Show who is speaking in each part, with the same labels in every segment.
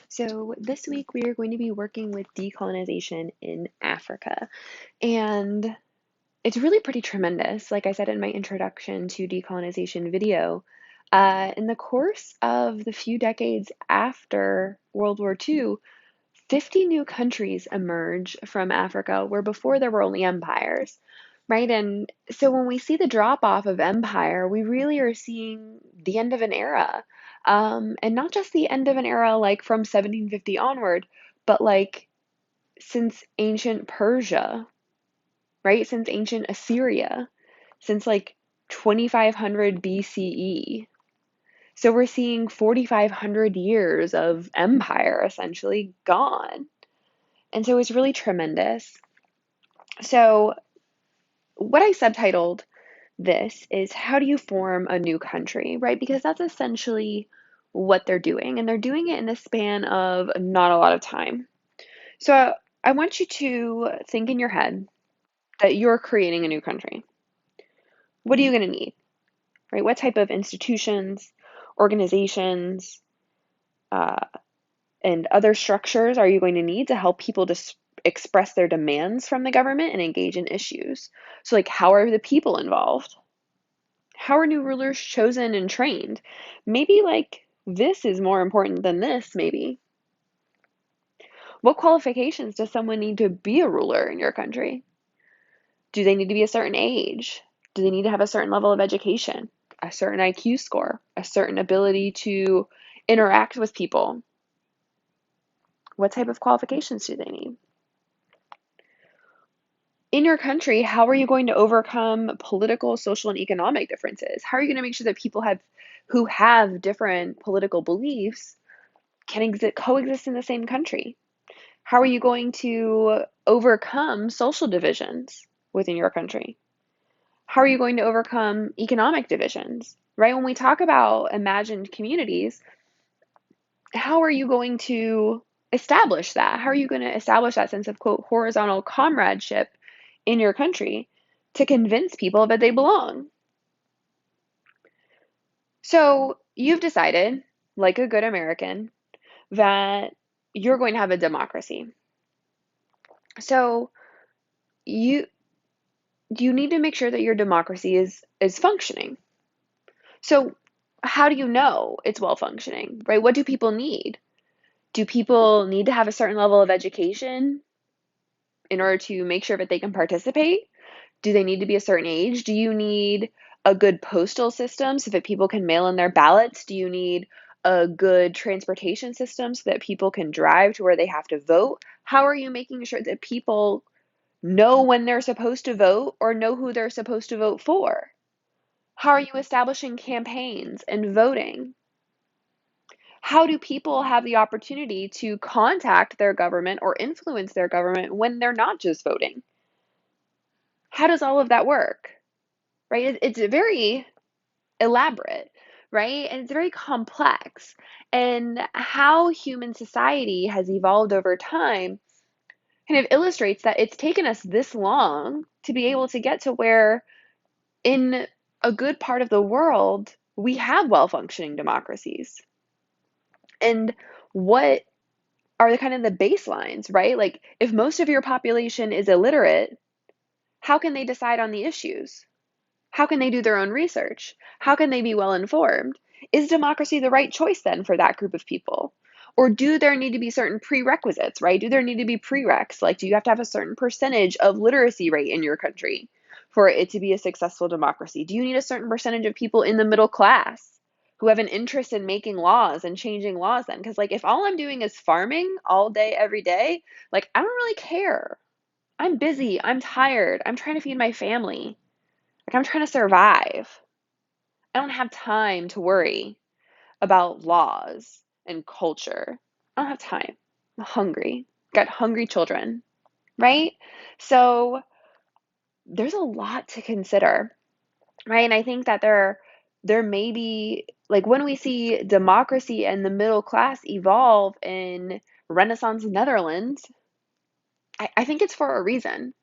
Speaker 1: So, this week we are going to be working with decolonization in Africa. And it's really pretty tremendous. Like I said in my introduction to decolonization video, in the course of the few decades after World War II, 50 new countries emerge from Africa where before there were only empires, right? And so when we see the drop off of empire, we really are seeing the end of an era. And not just the end of an era like from 1750 onward, but like since ancient Persia, right? Since ancient Assyria, since like 2500 BCE. So we're seeing 4,500 years of empire essentially gone. And so it's really tremendous. So, what I subtitled this is how do you form a new country, right? Because that's essentially what they're doing. And they're doing it in the span of not a lot of time. So, I want you to think in your head that you're creating a new country. What are you going to need, right? What type of institutions, organizations, uh, and other structures are you going to need to help people to express their demands from the government and engage in issues? So, like, how are the people involved? How are new rulers chosen and trained? Maybe, like, this is more important than this, maybe. What qualifications does someone need to be a ruler in your country? Do they need to be a certain age? Do they need to have a certain level of education, a certain IQ score, a certain ability to interact with people? What type of qualifications do they need? In your country, how are you going to overcome political, social, and economic differences? How are you going to make sure that people who have different political beliefs can coexist in the same country? How are you going to overcome social divisions within your country? How are you going to overcome economic divisions? Right? When we talk about imagined communities, how are you going to establish that? How are you going to establish that sense of, quote, horizontal comradeship in your country to convince people that they belong? So you've decided, like a good American, that you're going to have a democracy. So you you need to make sure that your democracy is functioning. So how do you know it's well functioning, right? What do people need? Do people need to have a certain level of education in order to make sure that they can participate? Do they need to be a certain age? Do you need a good postal system so that people can mail in their ballots? Do you need a good transportation system so that people can drive to where they have to vote? How are you making sure that people know when they're supposed to vote or know who they're supposed to vote for? How are you establishing campaigns and voting? How do people have the opportunity to contact their government or influence their government when they're not just voting? How does all of that work? Right? It's very elaborate, right? And it's very complex. And how human society has evolved over time kind of illustrates that it's taken us this long to be able to get to where, in a good part of the world, we have well functioning democracies. And what are the kind of the baselines, right? Like, if most of your population is illiterate, how can they decide on the issues? How can they do their own research? How can they be well informed? Is democracy the right choice then for that group of people? Or do there need to be certain prerequisites, right? Do there need to be prereqs? Like, do you have to have a certain percentage of literacy rate in your country for it to be a successful democracy? Do you need a certain percentage of people in the middle class who have an interest in making laws and changing laws then? Because, like, if all I'm doing is farming all day, every day, like, I don't really care. I'm busy. I'm tired. I'm trying to feed my family. Like, I'm trying to survive. I don't have time to worry about laws and culture. I don't have time. I'm hungry. Got hungry children, right? So there's a lot to consider, right? And I think that there may be, like, when we see democracy and the middle class evolve in Renaissance Netherlands, I think it's for a reason,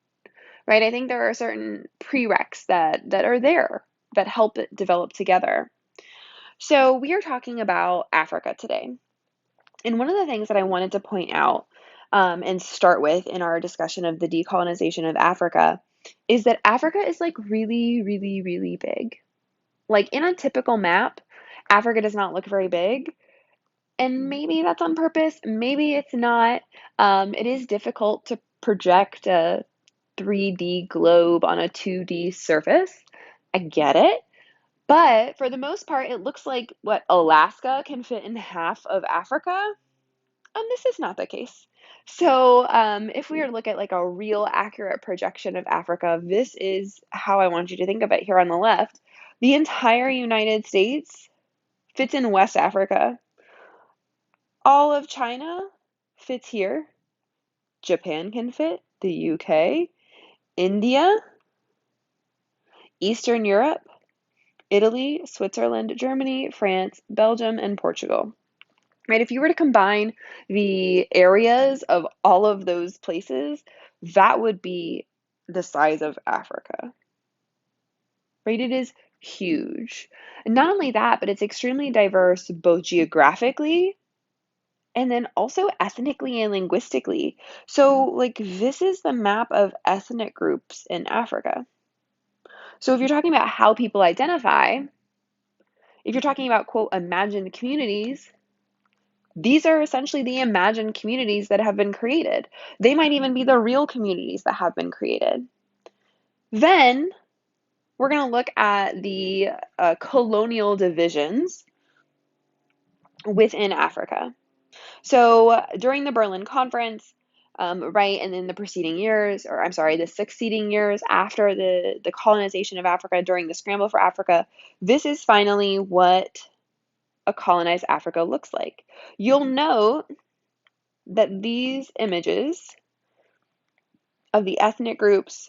Speaker 1: right? I think there are certain prereqs that are there that help it develop together. So we are talking about Africa today. And one of the things that I wanted to point out and start with in our discussion of the decolonization of Africa is that Africa is like really, really, really big. Like in a typical map, Africa does not look very big. And maybe that's on purpose, maybe it's not. It is difficult to project a 3D globe on a 2D surface. I get it. But for the most part, it looks like what Alaska can fit in half of Africa. This is not the case. So, if we were to look at like a real accurate projection of Africa, this is how I want you to think of it here on the left. The entire United States fits in West Africa. All of China fits here. Japan can fit, the UK, India, Eastern Europe, Italy, Switzerland, Germany, France, Belgium, and Portugal. Right? If you were to combine the areas of all of those places, that would be the size of Africa. Right? It is huge. And not only that, but it's extremely diverse both geographically and then also ethnically and linguistically. So, like, this is the map of ethnic groups in Africa. So, if you're talking about how people identify, if you're talking about, quote, imagined communities, these are essentially the imagined communities that have been created. They might even be the real communities that have been created. Then we're going to look at the colonial divisions within Africa. So during the Berlin Conference, right, and in the preceding years, or I'm sorry, the succeeding years after the colonization of Africa, during the scramble for Africa, this is finally what a colonized Africa looks like. You'll note that these images of the ethnic groups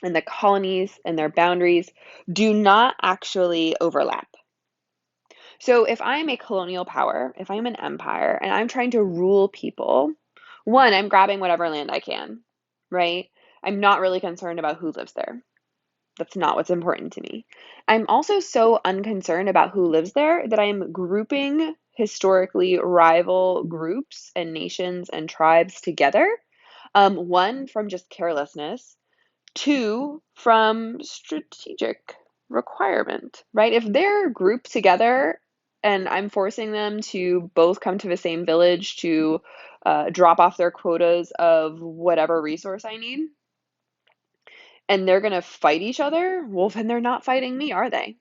Speaker 1: and the colonies and their boundaries do not actually overlap. So if I'm a colonial power, if I'm an empire and I'm trying to rule people, one, I'm grabbing whatever land I can, right? I'm not really concerned about who lives there. That's not what's important to me. I'm also so unconcerned about who lives there that I'm grouping historically rival groups and nations and tribes together. One, from just carelessness, two, from strategic requirement, right? If they're grouped together and I'm forcing them to both come to the same village to drop off their quotas of whatever resource I need, and they're going to fight each other, well, then they're not fighting me, are they?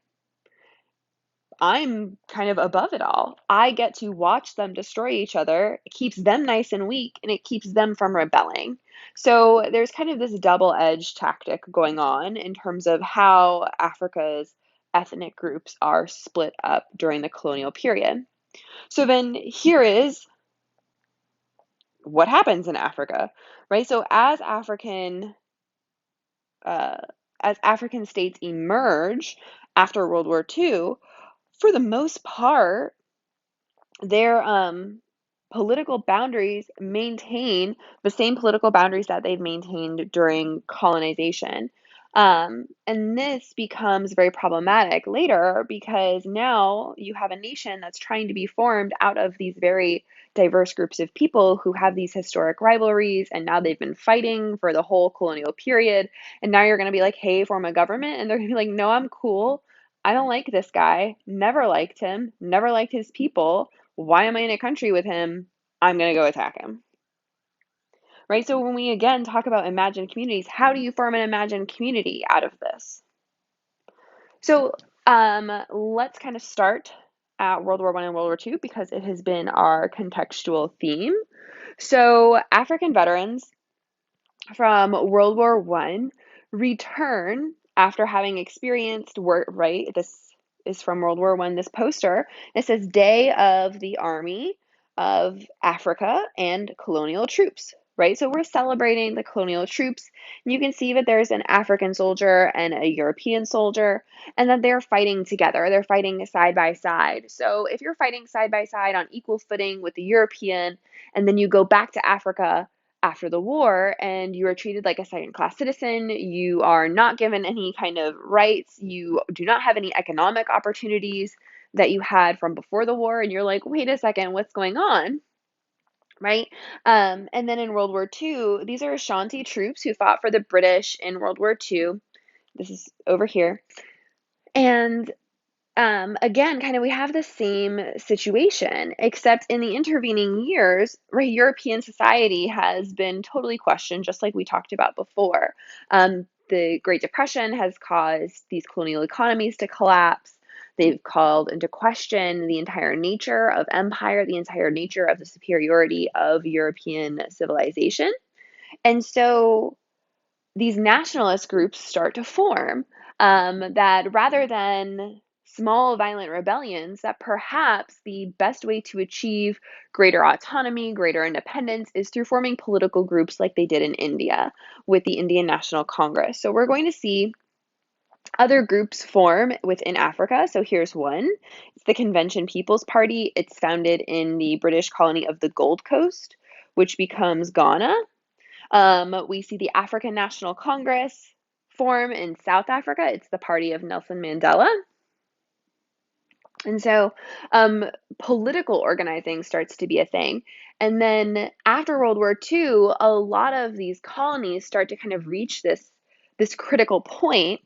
Speaker 1: I'm kind of above it all. I get to watch them destroy each other. It keeps them nice and weak, and it keeps them from rebelling. So there's kind of this double-edged tactic going on in terms of how Africa's ethnic groups are split up during the colonial period. So then here is what happens in Africa, right? So uh, as African states emerge after World War II, for the most part, their political boundaries maintain the same political boundaries that they've maintained during colonization. And this becomes very problematic later because now you have a nation that's trying to be formed out of these very diverse groups of people who have these historic rivalries, and now they've been fighting for the whole colonial period. And now you're going to be like, hey, form a government. And they're going to be like, no, I'm cool. I don't like this guy. Never liked him. Never liked his people. Why am I in a country with him? I'm going to go attack him. Right? So when we again talk about imagined communities, how do you form an imagined community out of this? So let's kind of start at World War I and World War II because it has been our contextual theme. So African veterans from World War I return after having experienced work, right? This is from World War I, this poster. It says Day of the Army of Africa and Colonial Troops, right? So we're celebrating the colonial troops. And you can see that there's an African soldier and a European soldier, and that they're fighting together. They're fighting side by side. So if you're fighting side by side on equal footing with the European, and then you go back to Africa after the war and you are treated like a second class citizen, you are not given any kind of rights, you do not have any economic opportunities, that you had from before the war, and you're like, wait a second, what's going on? Right? And then in World War II, these are Ashanti troops who fought for the British in World War II. This is over here. And again, kind of we have the same situation, except in the intervening years, right, European society has been totally questioned, just like we talked about before. The Great Depression has caused these colonial economies to collapse. They've called into question the entire nature of empire, the entire nature of the superiority of European civilization. And so these nationalist groups start to form, that rather than small violent rebellions, that perhaps the best way to achieve greater autonomy, greater independence is through forming political groups like they did in India with the Indian National Congress. So we're going to see other groups form within Africa. So here's one. It's the Convention People's Party. It's founded in the British colony of the Gold Coast, which becomes Ghana. We see the African National Congress form in South Africa. It's the party of Nelson Mandela. And so political organizing starts to be a thing. And then after World War II, a lot of these colonies start to kind of reach this critical point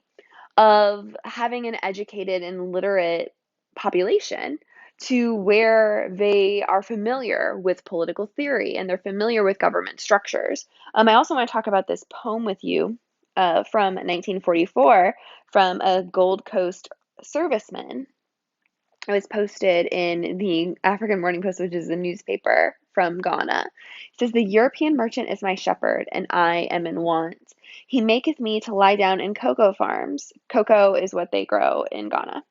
Speaker 1: of having an educated and literate population to where they are familiar with political theory and they're familiar with government structures. I also want to talk about this poem with you from 1944 from a Gold Coast serviceman. It was posted in the African Morning Post, which is a newspaper from Ghana. It says, "The European merchant is my shepherd, and I am in want. He maketh me to lie down in cocoa farms." Cocoa is what they grow in Ghana.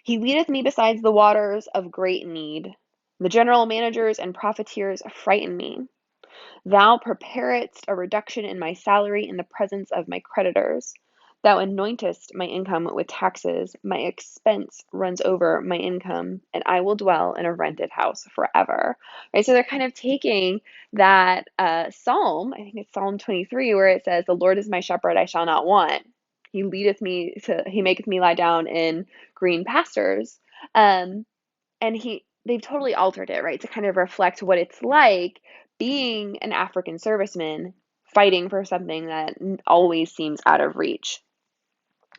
Speaker 1: "He leadeth me beside the waters of great need. The general managers and profiteers frighten me. Thou preparedst a reduction in my salary in the presence of my creditors. Thou anointest my income with taxes. My expense runs over my income, and I will dwell in a rented house forever." Right? So they're kind of taking that psalm, I think it's Psalm 23, where it says, "The Lord is my shepherd, I shall not want. He maketh me lie down in green pastures." Um, and they've totally altered it, right, to kind of reflect what it's like being an African serviceman fighting for something that always seems out of reach.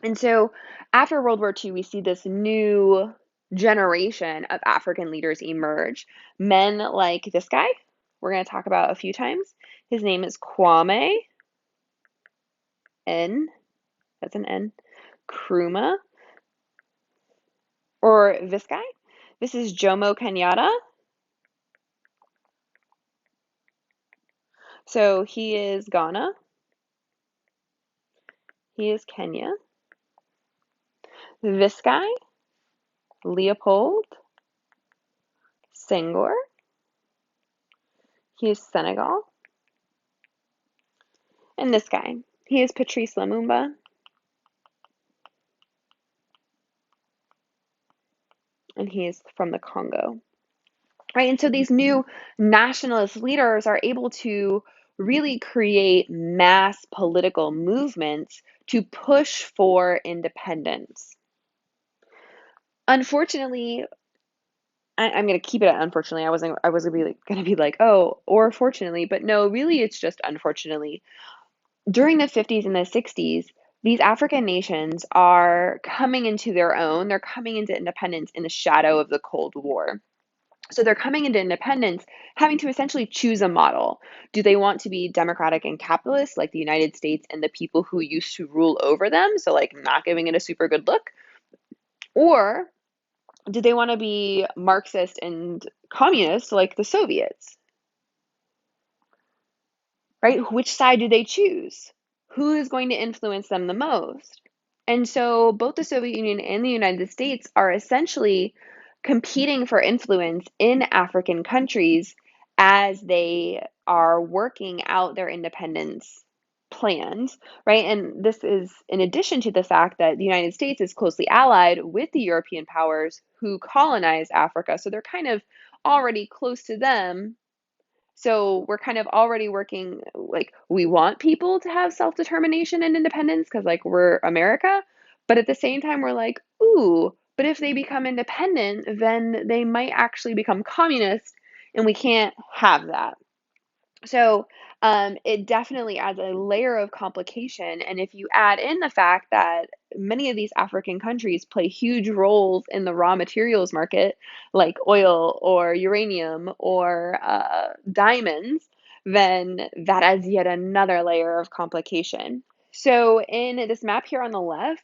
Speaker 1: And so after World War II, we see this new generation of African leaders emerge. Men like this guy, we're going to talk about a few times. His name is Kwame N. That's an N. Nkrumah, or this guy. This is Jomo Kenyatta. So he is Ghana. He is Kenya. This guy, Leopold Senghor. He is Senegal. And this guy, he is Patrice Lumumba. And he is from the Congo. Right? And so these new nationalist leaders are able to really create mass political movements to push for independence. Unfortunately, I'm going to keep it at unfortunately. I wasn't really going to be like, oh, or fortunately, but no, really it's just unfortunately. During the 50s and the 60s, these African nations are coming into their own. They're coming into independence in the shadow of the Cold War. So they're coming into independence having to essentially choose a model. Do they want to be democratic and capitalist like the United States and the people who used to rule over them? So, like, not giving it a super good look. Or do they want to be Marxist and communist like the Soviets? Right? Which side do they choose? Who is going to influence them the most? And so both the Soviet Union and the United States are essentially competing for influence in African countries as they are working out their independence plans, right? And this is in addition to the fact that the United States is closely allied with the European powers who colonized Africa. So they're kind of already close to them, so we're kind of already working, like, we want people to have self-determination and independence because, like, we're America. But at the same time, we're like, ooh, But if they become independent, then they might actually become communist, and we can't have that. So it definitely adds a layer of complication. And if you add in the fact that many of these African countries play huge roles in the raw materials market, like oil or uranium or diamonds, then that adds yet another layer of complication. So in this map here on the left,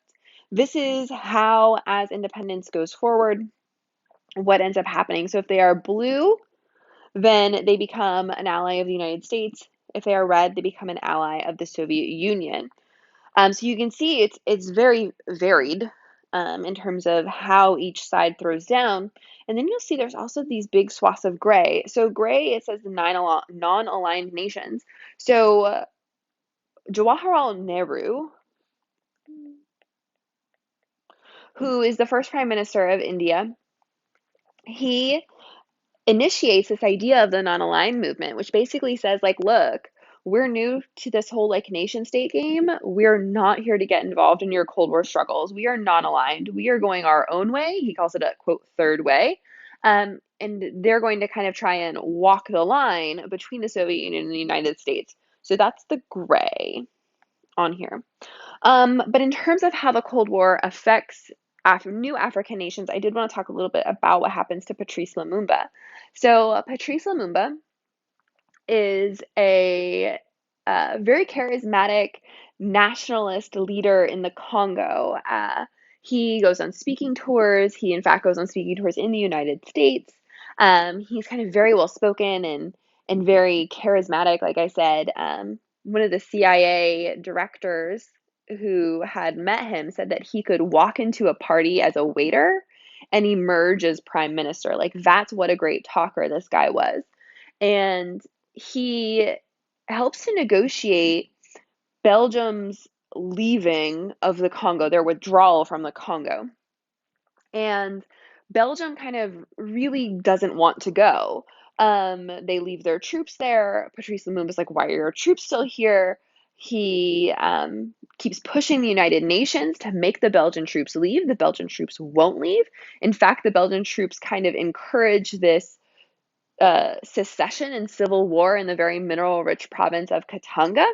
Speaker 1: this is how, as independence goes forward, what ends up happening. So if they are blue, then they become an ally of the United States. If they are red, they become an ally of the Soviet Union. So you can see it's very varied in terms of how each side throws down. And then you'll see there's also these big swaths of gray. So gray, it says the non-aligned nations. So Jawaharlal Nehru, who is the first prime minister of India, he initiates this idea of the non-aligned movement, which basically says, like, look, we're new to this whole like nation state game. We're not here to get involved in your Cold War struggles. We are non-aligned. We are going our own way. He calls it a quote third way. And they're going to kind of try and walk the line between the Soviet Union and the United States. So that's the gray on here. But in terms of how the Cold War affects new African nations, I did want to talk a little bit about what happens to Patrice Lumumba. So Patrice Lumumba is a very charismatic nationalist leader in the Congo. He goes on speaking tours. He, in fact, goes on speaking tours in the United States. He's kind of very well spoken and very charismatic, like I said. One of the CIA directors who had met him said that he could walk into a party as a waiter and emerge as prime minister. Like, that's what a great talker this guy was. And he helps to negotiate Belgium's leaving of the Congo, their withdrawal from the Congo. And Belgium kind of really doesn't want to go. They leave their troops there. Patrice Lumumba's like, why are your troops still here? He keeps pushing the United Nations to make the Belgian troops leave. The Belgian troops won't leave. In fact, the Belgian troops kind of encourage this secession and civil war in the very mineral-rich province of Katanga.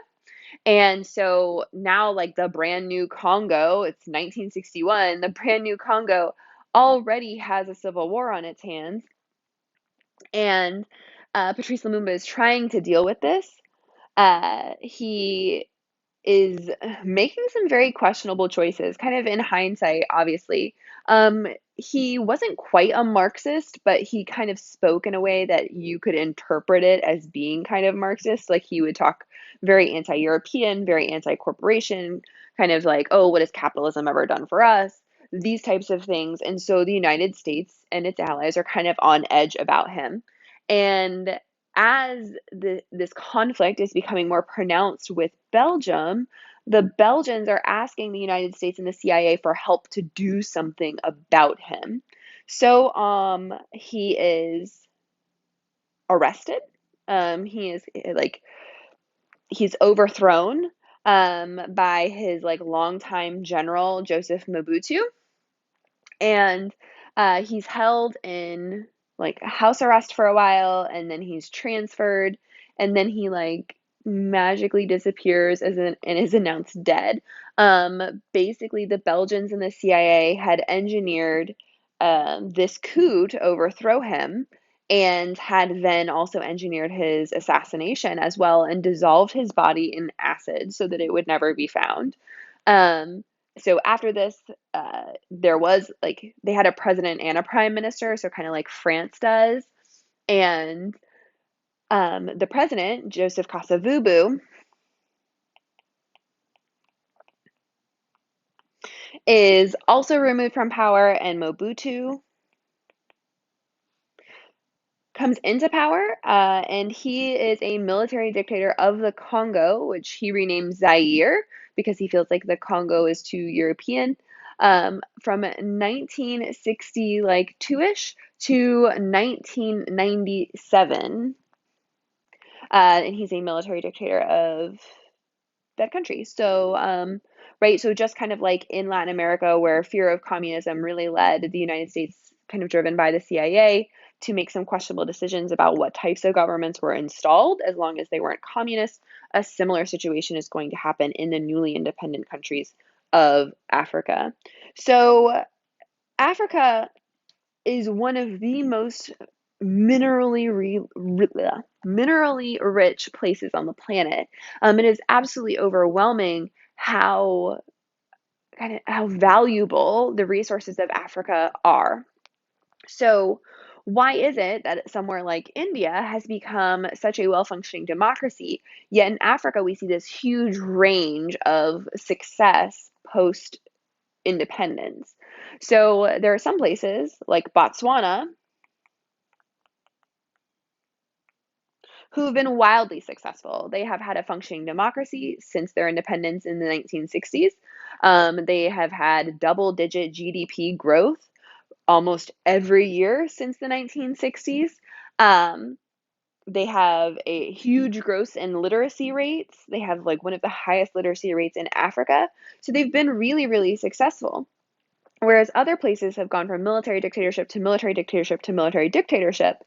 Speaker 1: And so now, like the brand new Congo, it's 1961, the brand new Congo already has a civil war on its hands. And Patrice Lumumba is trying to deal with this. He is making some very questionable choices, kind of in hindsight, obviously. He wasn't quite a Marxist, but he kind of spoke in a way that you could interpret it as being kind of Marxist. Like, he would talk very anti-European, very anti-corporation, kind of like, oh, what has capitalism ever done for us? These types of things. And so the United States and its allies are kind of on edge about him. And as this conflict is becoming more pronounced with Belgium, the Belgians are asking the United States and the CIA for help to do something about him. So he is arrested. He is like he's overthrown by his like longtime general Joseph Mobutu, and he's held in like house arrest for a while, and then he's transferred, and then he like magically disappears and is announced dead. Basically, the Belgians and the CIA had engineered this coup to overthrow him, and had then also engineered his assassination as well, and dissolved his body in acid so that it would never be found. Um, so after this, there was like they had a president and a prime minister, so kind of like France does. And the president, Joseph Kasavubu, is also removed from power, and Mobutu comes into power, and he is a military dictator of the Congo, which he renamed Zaire because he feels like the Congo is too European. From 1960, like two-ish, to 1997, and he's a military dictator of that country. So right? So just kind of like in Latin America, where fear of communism really led the United States, kind of driven by the CIA, to make some questionable decisions about what types of governments were installed as long as they weren't communist. A similar situation is going to happen in the newly independent countries of Africa. So Africa is one of the most minerally rich places on the planet. It is absolutely overwhelming how valuable the resources of Africa are. So, why is it that somewhere like India has become such a well-functioning democracy, yet in Africa we see this huge range of success post independence? So, there are some places like Botswana who have been wildly successful. They have had a functioning democracy since their independence in the 1960s. They have had double-digit GDP growth almost every year since the 1960s. Um, they have a huge growth in literacy rates. They have like one of the highest literacy rates in Africa. So they've been really, really successful. Whereas other places have gone from military dictatorship to military dictatorship to military dictatorship.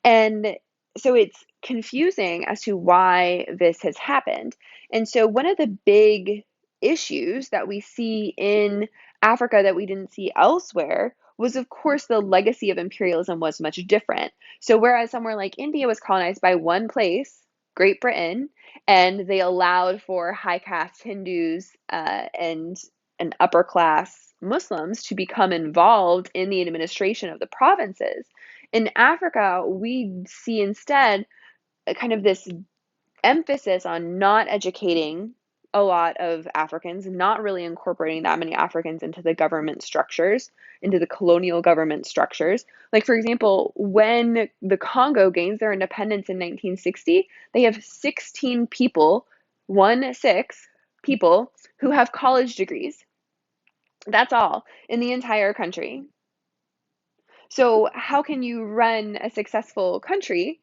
Speaker 1: And so it's confusing as to why this has happened. And so one of the big issues that we see in Africa that we didn't see elsewhere was, of course, the legacy of imperialism was much different. So whereas somewhere like India was colonized by one place, Great Britain, and they allowed for high caste Hindus and upper class Muslims to become involved in the administration of the provinces. In Africa, we see instead a kind of this emphasis on not educating a lot of Africans, not really incorporating that many Africans into the government structures, into the colonial government structures. Like, for example, when the Congo gains their independence in 1960, they have 16 people, 1 6 people, who have college degrees. That's all in the entire country. So, how can you run a successful country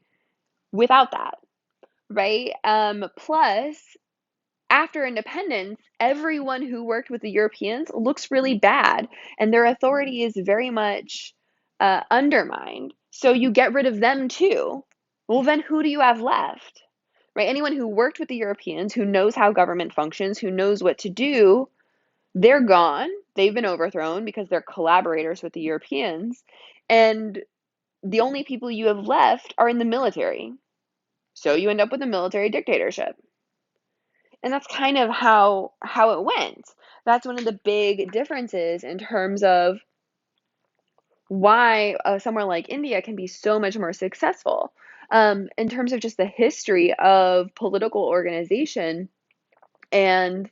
Speaker 1: without that, right? Plus, after independence, everyone who worked with the Europeans looks really bad, and their authority is very much undermined. So, you get rid of them too. Well, then who do you have left? Right? Anyone who worked with the Europeans, who knows how government functions, who knows what to do, they're gone. They've been overthrown because they're collaborators with the Europeans. And the only people you have left are in the military. So you end up with a military dictatorship. And that's kind of how it went. That's one of the big differences in terms of why somewhere like India can be so much more successful. In terms of just the history of political organization and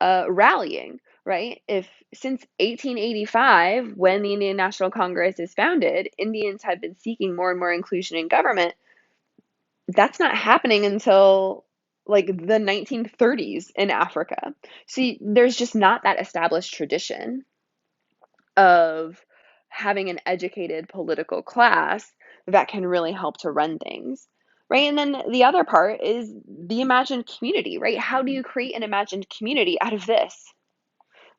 Speaker 1: rallying, right? If since 1885, when the Indian National Congress is founded, Indians have been seeking more and more inclusion in government. That's not happening until like the 1930s in Africa. See, there's just not that established tradition of having an educated political class that can really help to run things. Right. And then the other part is the imagined community, right? How do you create an imagined community out of this?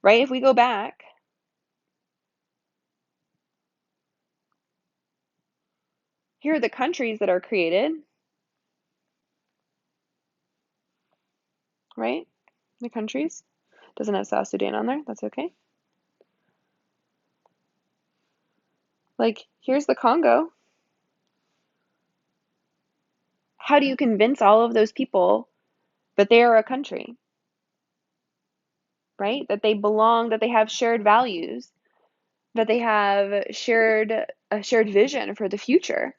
Speaker 1: Right? If we go back, here are the countries that are created, right? The countries. Doesn't have South Sudan on there. That's okay. Like, here's the Congo. How do you convince all of those people that they are a country, right? That they belong, that they have shared values, that they have a shared vision for the future,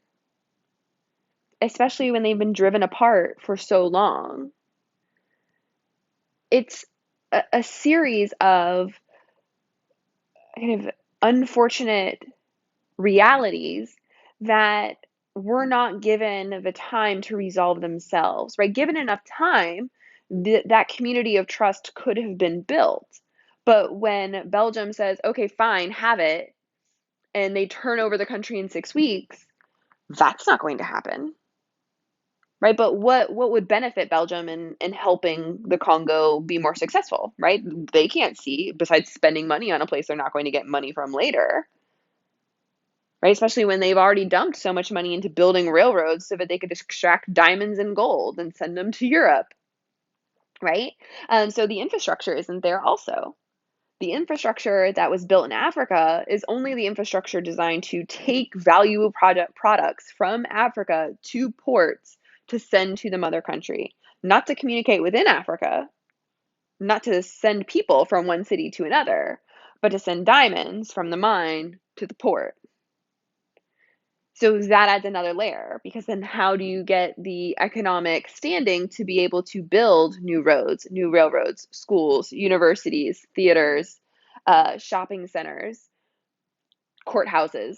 Speaker 1: especially when they've been driven apart for so long. It's a series of kind of unfortunate realities that were not given the time to resolve themselves, right? Given enough time, that community of trust could have been built. But when Belgium says, okay, fine, have it, and they turn over the country in 6 weeks, that's not going to happen. right? But what would benefit Belgium in helping the Congo be more successful, right? They can't see, besides spending money on a place they're not going to get money from later, right? Especially when they've already dumped so much money into building railroads so that they could extract diamonds and gold and send them to Europe, right? So the infrastructure isn't there also. The infrastructure that was built in Africa is only the infrastructure designed to take valuable products from Africa to ports to send to the mother country, not to communicate within Africa, not to send people from one city to another, but to send diamonds from the mine to the port. So that adds another layer, because then how do you get the economic standing to be able to build new roads, new railroads, schools, universities, theaters, shopping centers, courthouses?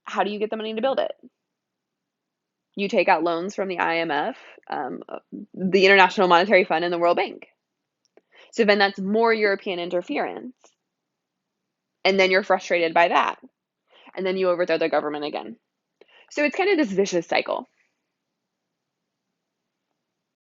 Speaker 1: How do you get the money to build it? You take out loans from the IMF, the International Monetary Fund, and the World Bank. So then that's more European interference. And then you're frustrated by that. And then you overthrow the government again. So it's kind of this vicious cycle.